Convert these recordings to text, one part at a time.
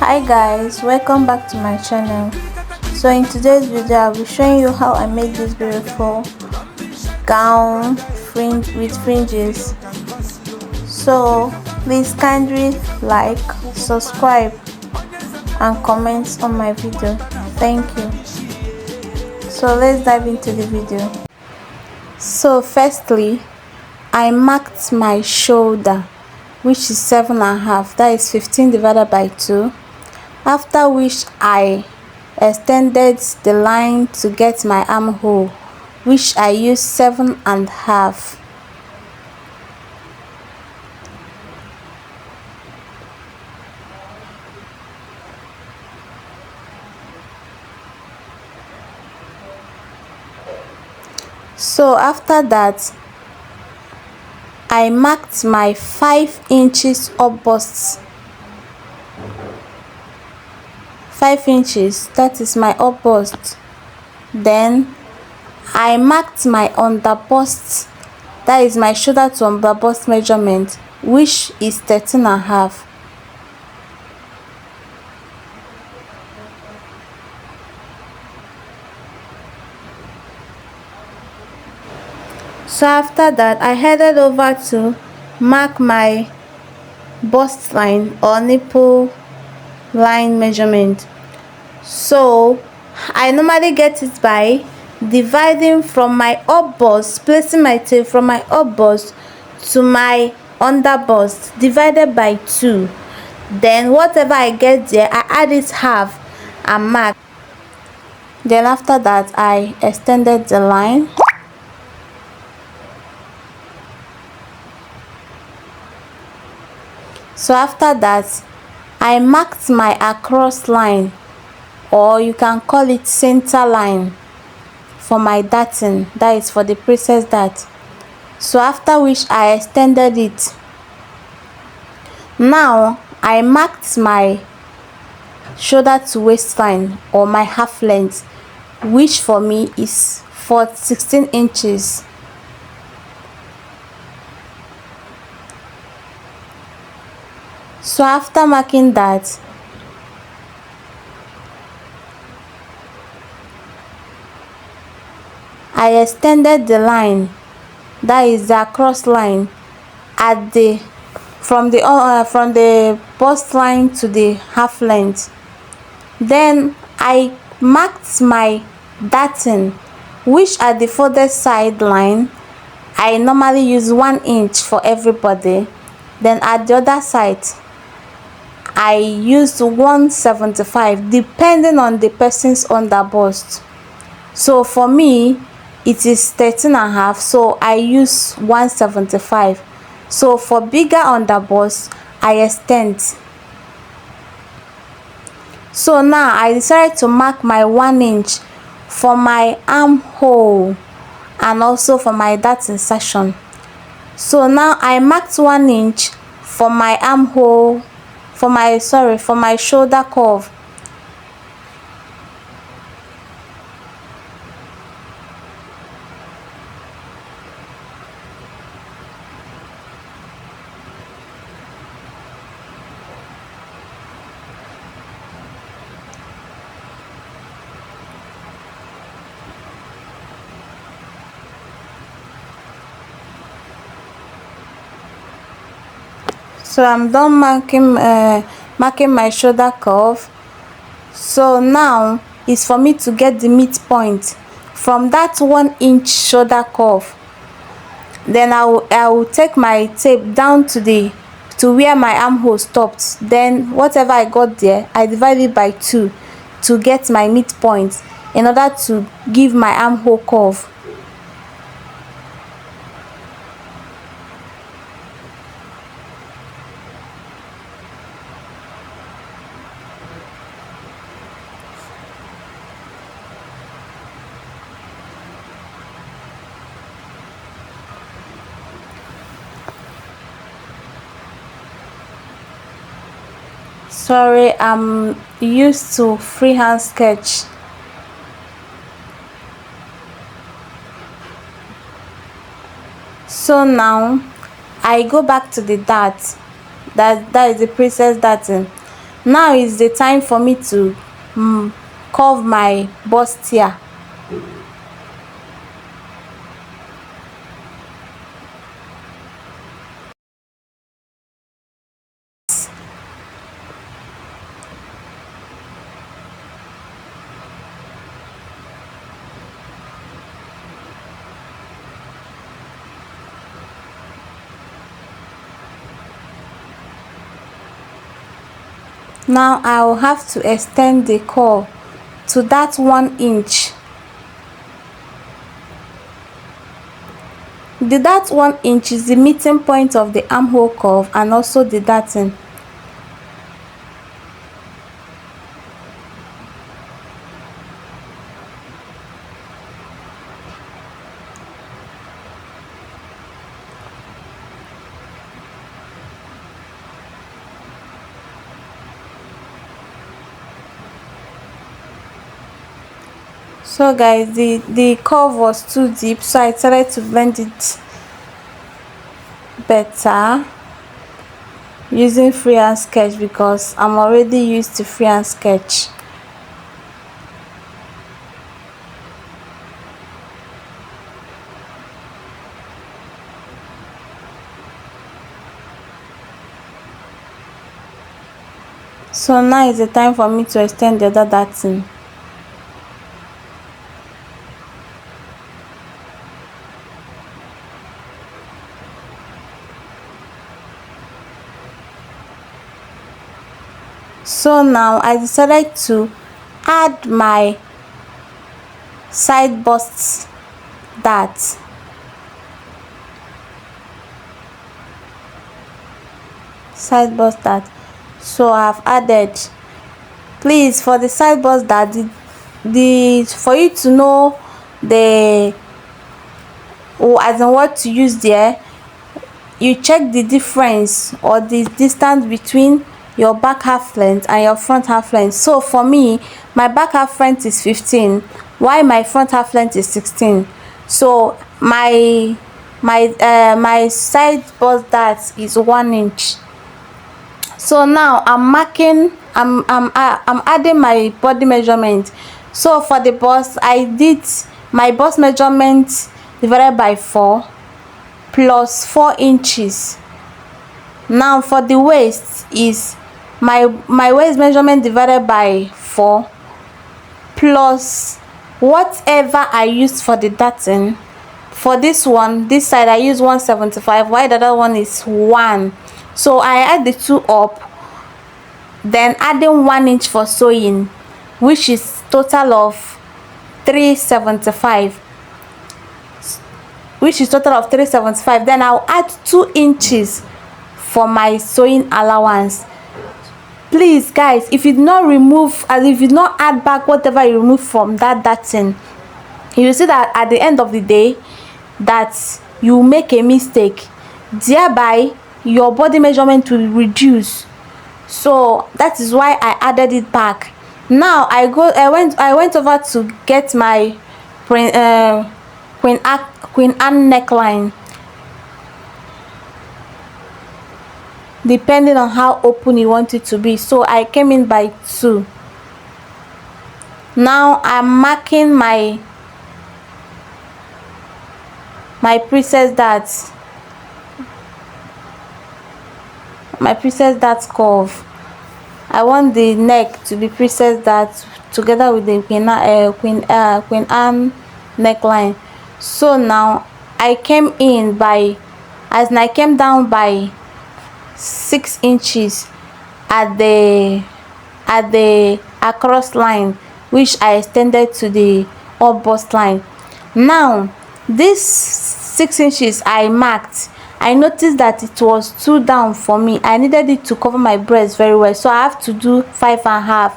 Hi guys, welcome back to my channel. So in today's video I'll be showing you how I made this beautiful gown with fringes. So please kindly like, subscribe and comment on my video. Thank you. So let's dive into the video. So firstly, I marked my shoulder, which is 7.5, that is 15 divided by 2, after which I extended the line to get my armhole, which I used 7.5. So after that, I marked my 5 inches up bust, 5 inches, that is my up bust. Then I marked my under bust, that is my shoulder to under bust measurement, which is 13.5. So after that, I headed over to mark my bust line or nipple line measurement. So I normally get it by dividing from my up bust, placing my tape from my up bust to my under bust, divided by 2. Then whatever I get there, I add it half and mark. Then after that, I extended the line. So after that, I marked my across line, or you can call it center line, for my darting, that is for the princess dart. So after which I extended it. Now I marked my shoulder to waistline, or my half length, which for me is for 16 inches. So after marking that, I extended the line, that is the across line, at the from the bust line to the half length. Then I marked my darting, which at the further side line I normally use 1 inch for everybody. Then at the other side I used 175, depending on the person's under bust. So for me it is 13.5, so I use 175. So for bigger under bust, I extend. So now I decided to mark my 1 inch for my armhole and also for my dart insertion. So now I marked 1 inch for my armhole, for my shoulder curve. So I'm done marking my shoulder curve. So now is for me to get the midpoint from that 1 inch shoulder curve. Then I will take my tape down to where my armhole stopped. Then whatever I got there, I divide it by 2 to get my midpoint, in order to give my armhole curve. Sorry, I'm used to freehand sketch. So now I go back to the dart, that is the princess darting. Now is the time for me to curve my bust here. Now I will have to extend the curve to that 1 inch. That 1 inch is the meeting point of the armhole curve and also the darting. So guys, the curve was too deep, so I decided to blend it better using freehand sketch because I'm already used to freehand sketch. So now is the time for me to extend the other darting. So now I decided to add my side bust dart. So I've added. Please, for the side bust dart, the for you to know the as in what to use there, you check the difference or the distance between your back half length and your front half length. So for me, my back half length is 15 while my front half length is 16. So my side bust dart is 1 inch. So now I'm adding my body measurement. So for the bust, I did my bust measurement divided by 4 plus 4 inches. Now for the waist is my waist measurement divided by 4 plus whatever I used for the darting. For this one, this side I use 175 while the other one is 1. So I add the two up, then adding 1 inch for sewing, which is total of 375. Then I'll add 2 inches for my sewing allowance. Please guys, if you did not remove, and if you did not add back whatever you remove from that darting, you will see that at the end of the day that you make a mistake, thereby your body measurement will reduce. So that is why I added it back. Now I went over to get my Queen Anne neckline, depending on how open you want it to be. So I came in by 2. Now I'm marking my princess dart curve. I want the neck to be princess dart together with the Queen Anne neckline. So now I came down by 6 inches at the across line, which I extended to the up bust line. Now this 6 inches I marked, I noticed that it was too down for me. I needed it to cover my breast very well, so I have to do 5.5.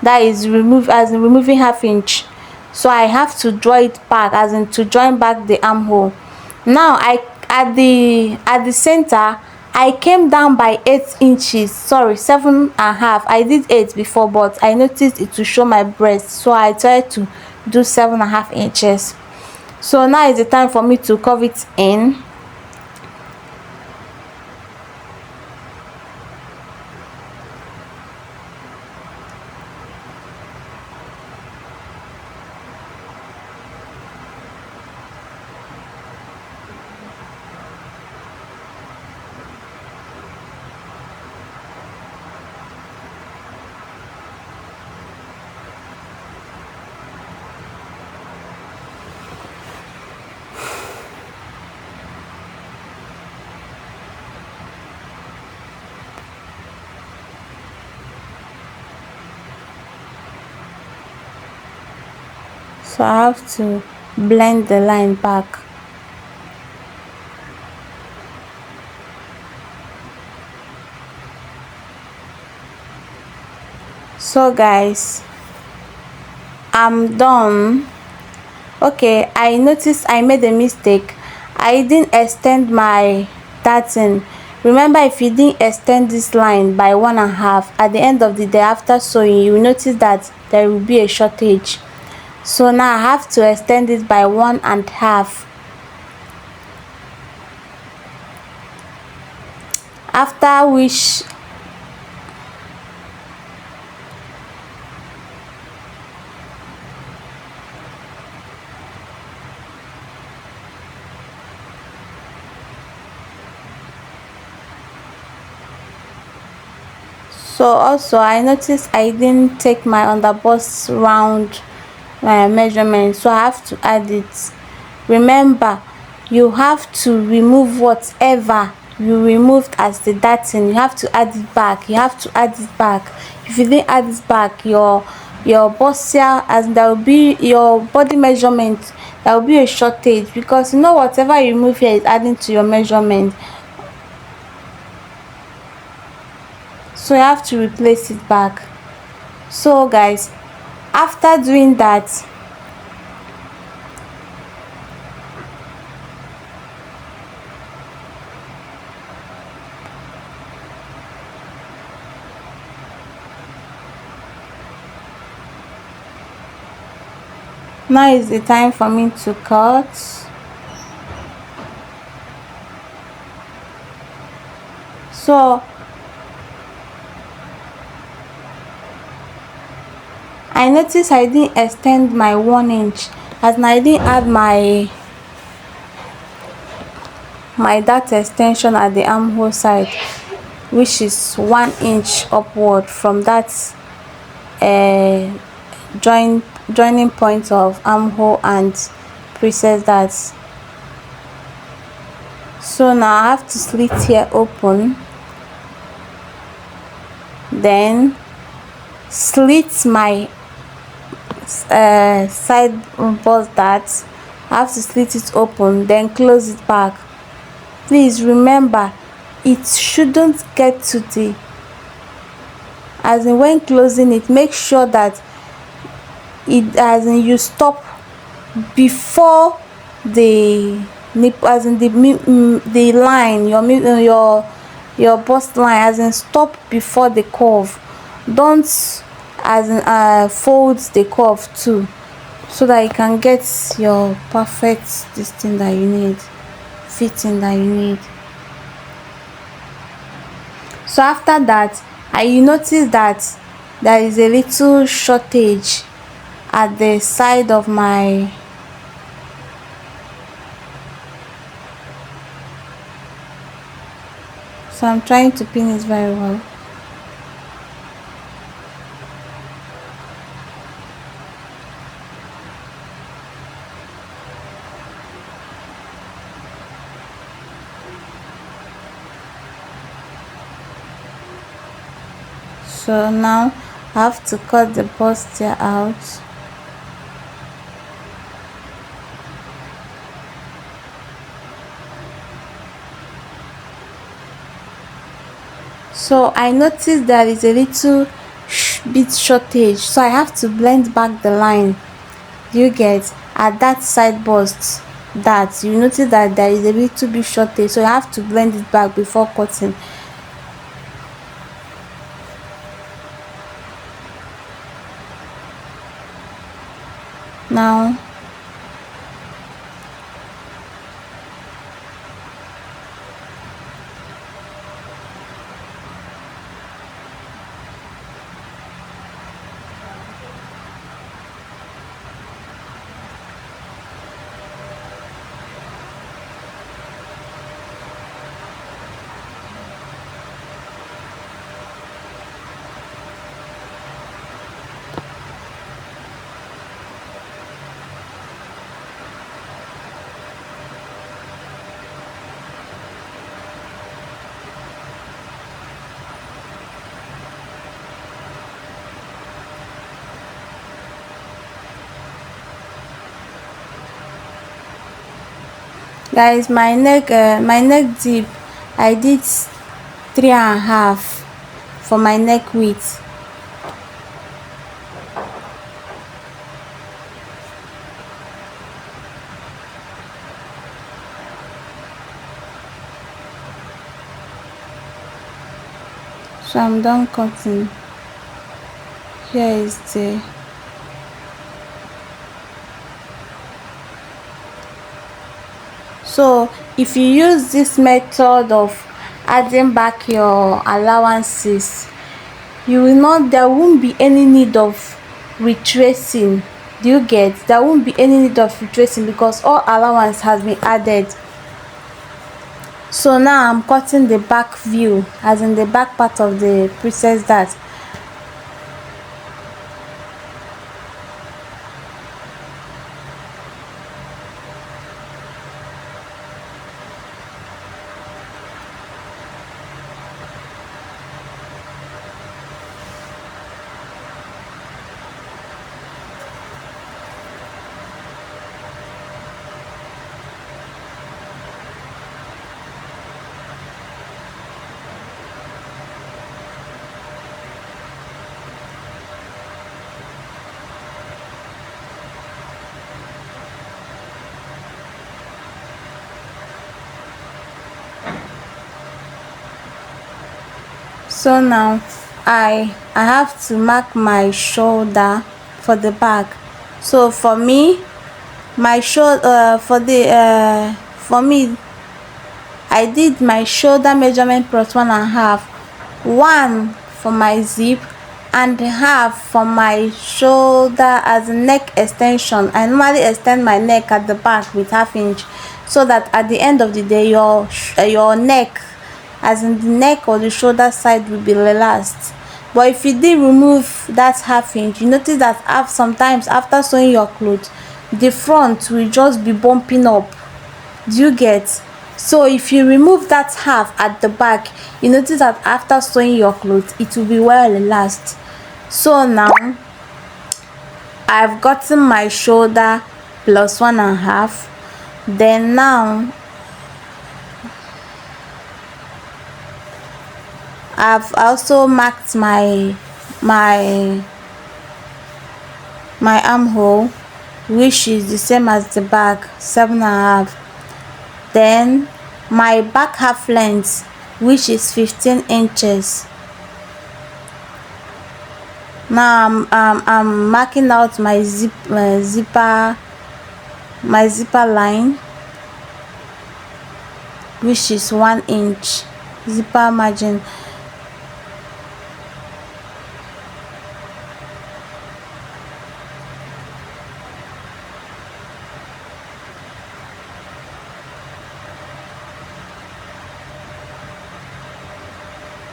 That is removing ½ inch. So I have to draw it back, as in to join back the armhole. Now at the center I came down by 8 inches, sorry, 7.5. I did 8 before, but I noticed it to show my breast, so I tried to do 7.5 inches. So now is the time for me to curve it in. So I have to blend the line back. So guys, I'm done. Okay, I noticed I made a mistake. I didn't extend my tartan. Remember, if you didn't extend this line by 1.5, at the end of the day after sewing, you will notice that there will be a shortage. So now I have to extend it by 1.5. After which, so also I noticed I didn't take my underbust round measurement, so I have to add it. Remember, you have to remove whatever you removed as the darting. You have to add it back. You have to add it back. If you didn't add it back, your bustier, as there will be your body measurement, there will be a shortage, because you know whatever you remove here is adding to your measurement. So you have to replace it back. So guys, after doing that, now is the time for me to cut. So I noticed I didn't extend my 1 inch, as I didn't add my dart extension at the armhole side, which is 1 inch upward from that joining point of armhole and princess dart. So now I have to slit here open, then slit my side bust dart. I have to slit it open, then close it back. Please remember, it shouldn't get to the, as in when closing it, make sure that it, as in you stop before the nip, as in the line, your bust line, as in stop before the curve. Don't as in fold the curve too, so that you can get your perfect this thing that you need, fitting that you need. So after that, I notice that there is a little shortage at the side of my, so I'm trying to pin it very well. So now I have to cut the bustier out. So I noticed there is a little bit shortage, so I have to blend back the line. You get at that side bust, that you notice that there is a little bit shortage, so you have to blend it back before cutting. Now Guys, my neck deep, I did 3.5 for my neck width. So I'm done cutting. Here is the so if you use this method of adding back your allowances, you will not there won't be any need of retracing. Do you get? There won't be any need of retracing because all allowance has been added. So now I'm cutting the back view, as in the back part of the princess dart. So now I have to mark my shoulder for the back. So for me, my shoulder for me, I did my shoulder measurement plus 1.5, one for my zip and half for my shoulder as a neck extension. I normally extend my neck at the back with 1/2 inch, so that at the end of the day your neck, as in the neck or the shoulder side, will be relaxed. But if you did remove that 1/2 inch, you notice that sometimes after sewing your clothes, the front will just be bumping up. Do you get? So if you remove that half at the back, you notice that after sewing your clothes, it will be well relaxed. So now I've gotten my shoulder plus 1.5. Then now I've also marked my armhole, which is the same as the back, 7.5. Then my back half length, which is 15 inches. Now I'm marking out my zipper line, which is 1 inch zipper margin.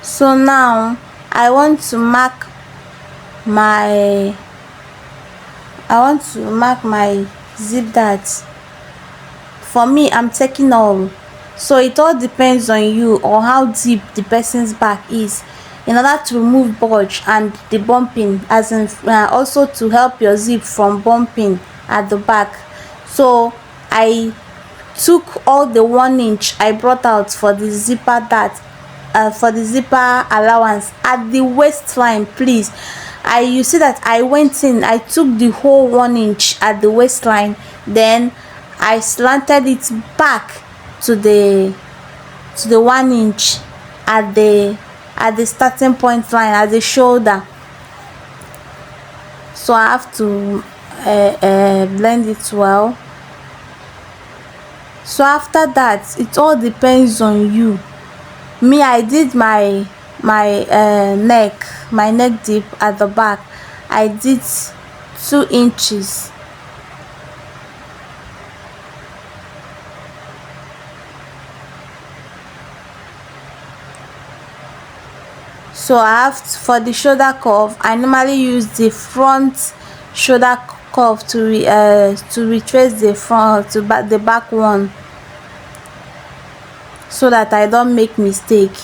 So now I want to mark my zip dart. For me, I'm taking all, so it all depends on you or how deep the person's back is, in order to remove bulge and the bumping, as in also to help your zip from bumping at the back. So I took all the 1 inch I brought out for the zipper dart, for the zipper allowance at the waistline. Please, you see that I went in, I took the whole 1 inch at the waistline, then I slanted it back to the 1 inch at the starting point line, at the shoulder. So I have to blend it well. So after that, it all depends on you. Me, I did my neck deep at the back. I did 2 inches. So I have for the shoulder curve, I normally use the front shoulder curve to retrace the front to the back one, so that I don't make mistake.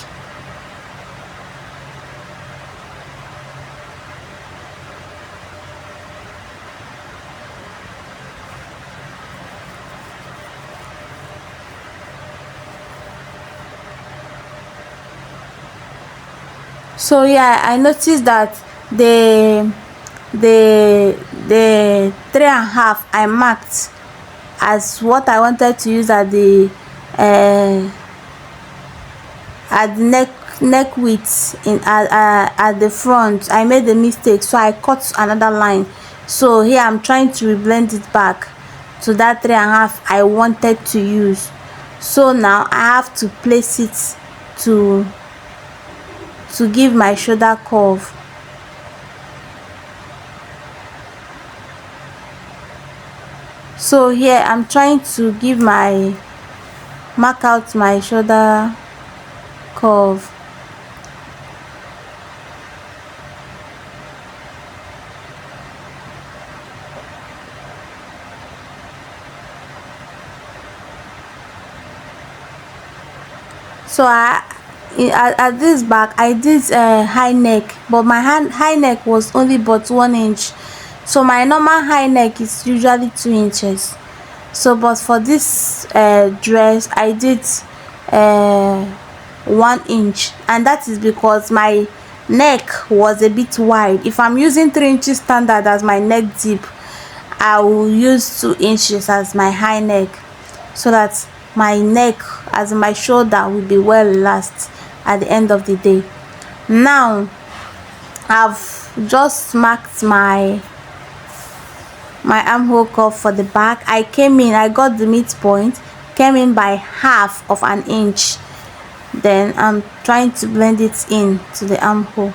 So yeah, I noticed that the the 3.5 I marked as what I wanted to use uh, at the neck width in at the front. I made a mistake, so I cut another line. So here I'm trying to reblend it back to that 3.5 I wanted to use. So now I have to place it to give my shoulder curve. So here I'm trying to mark out my shoulder curve. So at this back I did high neck, but my high neck was only but 1 inch. So my normal high neck is usually 2 inches. So but for this dress I did uh 1 inch, and that is because my neck was a bit wide. If I'm using 3 inches standard as my neck dip, I will use 2 inches as my high neck, so that my neck, as my shoulder, will be well relaxed at the end of the day. Now I've just marked my armhole curve for the back. I got the midpoint, came in by 1/2 inch. Then I'm trying to blend it in to the armhole.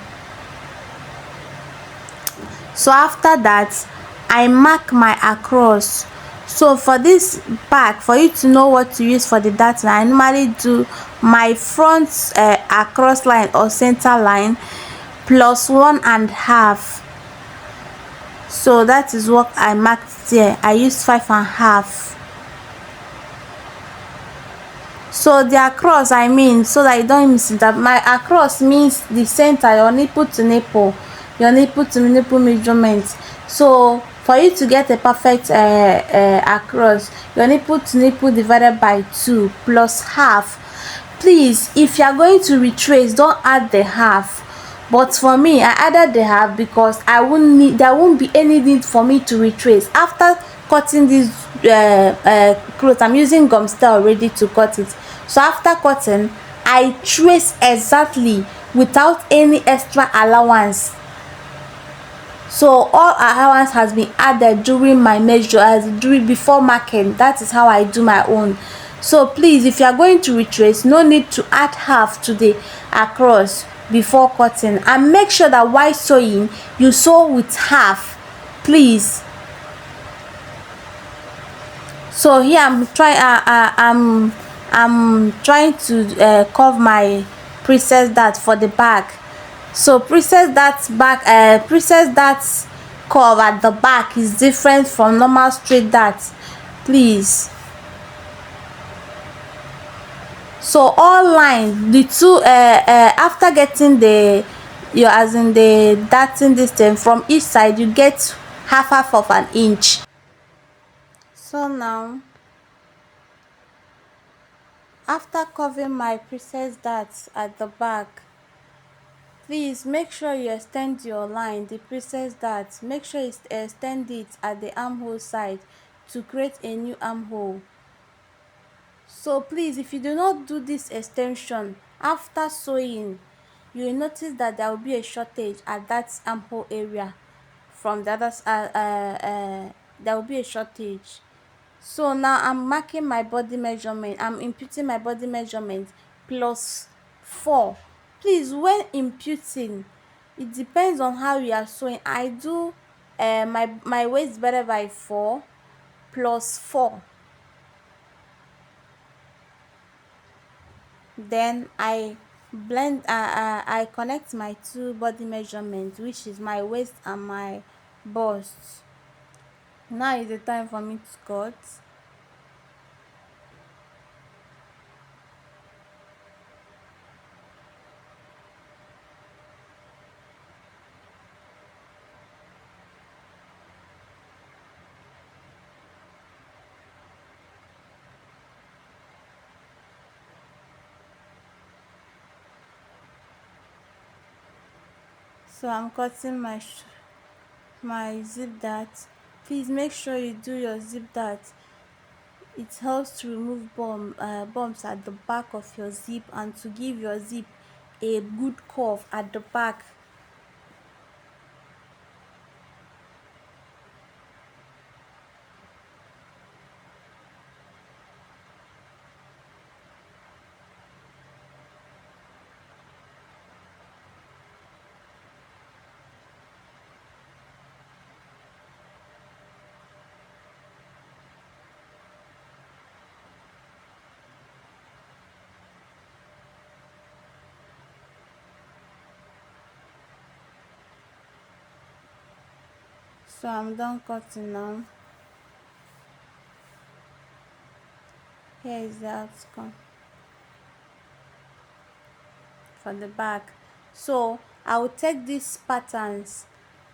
So after that I mark my across. So for this back, for you to know what to use for the dart line, I normally do my front across line or center line plus 1.5. So that is what I marked there. I used 5.5. So the across, I mean, so that you don't miss it, that my across means the center, your nipple to nipple measurement. So for you to get a perfect across, your nipple to nipple divided by 2 plus half. Please, if you are going to retrace, don't add the half. But for me, I added the half because there won't be any need for me to retrace after cutting this cloth. I'm using gum style already to cut it. So after cutting, I trace exactly without any extra allowance. So all allowance has been added during my measure, before marking. That is how I do my own. So please, if you are going to retrace, no need to add half to the across before cutting, and make sure that while sewing you sew with half, please. So here I'm trying to curve my princess dart for the back. So princess dart curve at the back is different from normal straight dart, please. So all line, the two after getting the darting distance from each side, you get half of an inch. So now after curving my princess dart at the back, please make sure you extend your line, the princess dart. Make sure you extend it at the armhole side to create a new armhole. So please, if you do not do this extension after sewing, you will notice that there will be a shortage at that armhole area. From the other there will be a shortage. So now I'm marking my body measurement. I'm imputing my body measurement plus 4. Please, when imputing, it depends on how you are sewing. I do my waist better by 4 plus 4. Then I I connect my two body measurements, which is my waist and my bust. Now is the time for me to cut. So I'm cutting my zip dart. Please make sure you do your zip dart. It helps to remove bumps at the back of your zip and to give your zip a good curve at the back. So I'm done cutting now. Here is the outcome for the back. So I will take these patterns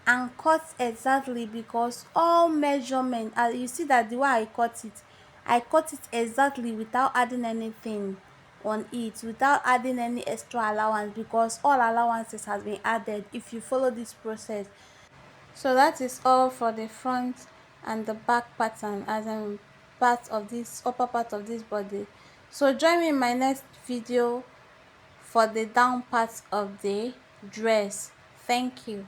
and cut exactly, because all measurement, as you see that the way I cut it exactly without adding anything on it, without adding any extra allowance, because all allowances has been added if you follow this process. So that is all for the front and the back pattern, as in part of this upper part of this body. So join me in my next video for the down part of the dress. Thank you.